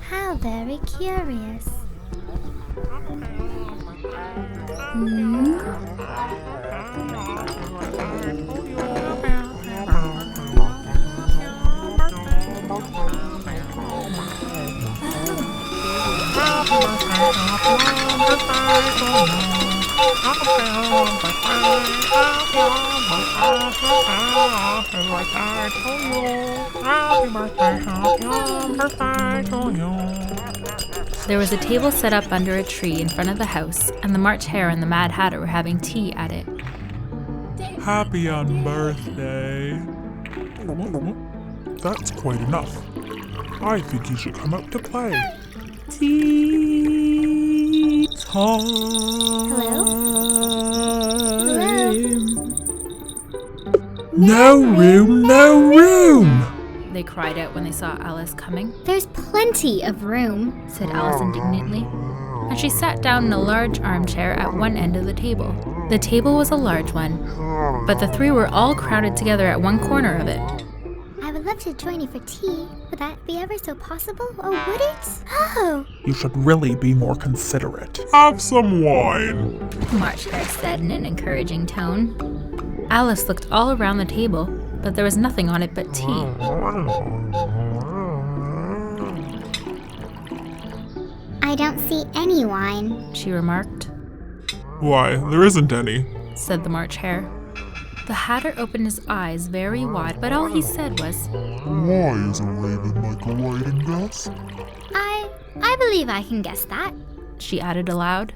How very curious. There was a table set up under a tree in front of the house, and the March Hare and the Mad Hatter were having tea at it. Happy on birthday. That's quite enough. I think you should come out to play. Tea time. Hello? No room, no room! They cried out when they saw Alice coming, There's plenty of room. said Alice indignantly, and she sat down in a large armchair at one end of the table. The table was a large one, but the three were all crowded together at one corner of it. I would love to join you for tea. Would that be ever so possible? Or would it? Oh! You should really be more considerate. Have some wine. The March Hare said in an encouraging tone. Alice looked all around the table, but there was nothing on it but tea. I don't see any wine. She remarked, Why, there isn't any. said the March Hare. The Hatter opened his eyes very wide, but all he said was, Why is a raven like a writing desk? I believe I can guess that. she added aloud.